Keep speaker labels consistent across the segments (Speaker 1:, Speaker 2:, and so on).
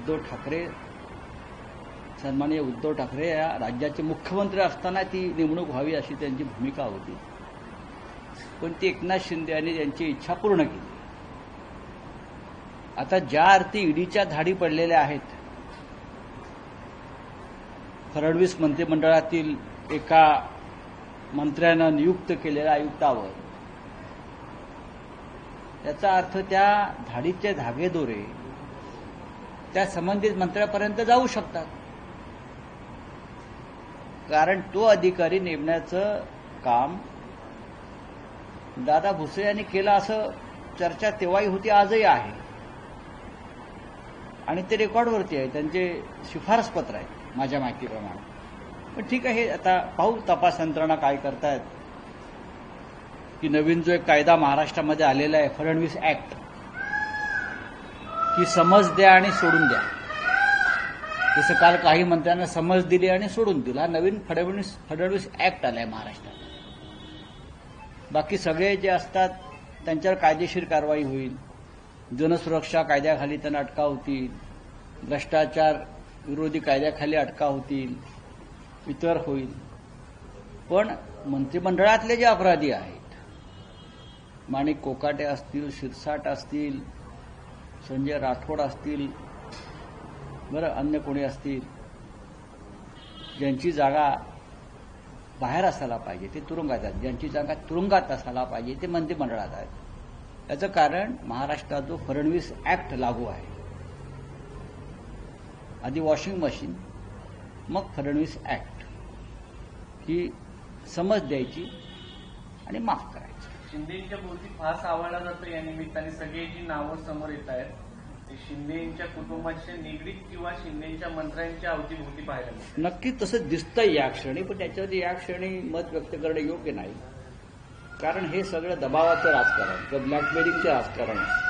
Speaker 1: उद्धव ठाकरे सन्माननीय उद्धव ठाकरे या राज्याचे मुख्यमंत्री असताना ती नेमणूक व्हावी अशी त्यांची भूमिका होती. पण ती एकनाथ शिंदे यांनी त्यांची इच्छा पूर्ण केली. आता ज्या अर्थी ईडीच्या धाडी पडलेल्या आहेत, फडणवीस मंत्रिमंडळातील एका मंत्र्यानं नियुक्त केलेल्या आयुक्तावर, याचा अर्थ त्या धाडीचे धागेदोरे त्या संबंधित मंत्र्यापर्यंत जाऊ शकतात. कारण तो अधिकारी नेमण्याचं काम दादा भुसे यांनी केलं असं चर्चा तेव्हाही होती, आजही आहे. आणि ते रेकॉर्डवरती आहे, त्यांचे शिफारस पत्र आहे माझ्या माहितीप्रमाणे. पण ठीक आहे, आता पाहू तपास यंत्रणा काय करतायत. की नवीन जो एक कायदा महाराष्ट्रामध्ये आलेला आहे, फडणवीस ऍक्ट, की समज द्या आणि सोडून द्या. जसं काल काही मंत्र्यांना समज दिली आणि सोडून दिला, हा नवीन फडणवीस ऍक्ट आलाय महाराष्ट्रात. बाकी सगळे जे असतात त्यांच्यावर कायदेशीर कारवाई होईल, जनसुरक्षा कायद्याखाली त्यांना अटकाव होतील, भ्रष्टाचार विरोधी कायद्याखाली अटकाव होतील, इतर होईल. पण मंत्रिमंडळातले जे अपराधी आहेत, माणिक कोकाटे असतील, शिरसाट असतील, संजय राठोड असतील, बरं अन्य कोणी असतील, ज्यांची जागा बाहेर असायला पाहिजे ते तुरुंगात आहेत, ज्यांची जागा तुरुंगात असायला पाहिजे ते मंत्रिमंडळात आहेत. याचं कारण महाराष्ट्रात जो फडणवीस ऍक्ट लागू आहे, आधी वॉशिंग मशीन मग फडणवीस ऍक्ट, ही समज द्यायची आणि माफ करायची.
Speaker 2: शिंदेच्या भोवती फास आवळला जातो. या निमित्ताने सगळी जी नावं समोर येत आहेत ते शिंदेच्या कुटुंबाशी निगडीत किंवा शिंदेच्या मंत्र्यांच्या अवतीभोवती पाहायला मिळतात.
Speaker 1: नक्की तसं दिसतंय या क्षणी, पण त्याच्यावर या क्षणी मत व्यक्त करणं योग्य नाही. कारण हे सगळं दबावाचं राजकारण किंवा ब्लॅकमेलिंगचं राजकारण आहे.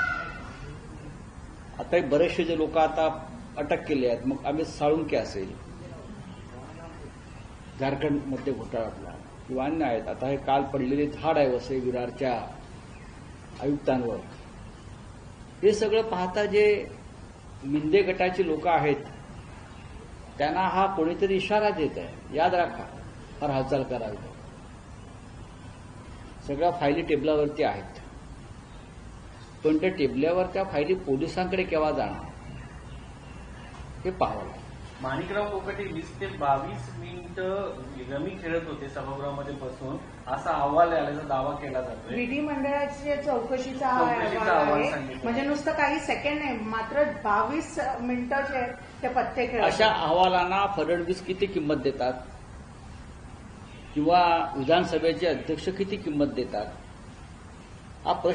Speaker 1: आता बरेचसे जे लोक आता अटक केले आहेत, मग अमित साळुंके असेल, झारखंडमध्ये घोटाळा किंवा अन्य आहेत. आता हे काल पडलेले धाड आहे वसई विरारच्या आयुक्तांवर, हे सगळं पाहता जे मिंदे गटाची लोक आहेत त्यांना हा कोणीतरी इशारा देत आहे, याद राखा, फार हालचाल करावी. सगळ्या फायली टेबलावरती आहेत, पण त्या टेबलावर त्या फायली पोलिसांकडे केव्हा जाणार हे पाहावं लागेल.
Speaker 2: माणिकराव कोकाटे 20 ते 22 मिनिटं रमी खेळत होते सभागृहामध्ये बसून, असा अहवाल आल्याचा दावा केला जातोय.
Speaker 3: विधिमंडळाची चौकशीचा अहवाल आहे, म्हणजे नुसतं काही सेकंड नाही, मात्र 22 मिनिटं जे ते पत्ते खेळत.
Speaker 1: अशा अहवालांना फडणवीस किती किंमत देतात किंवा विधानसभेचे अध्यक्ष किती किंमत देतात, हा प्रश्न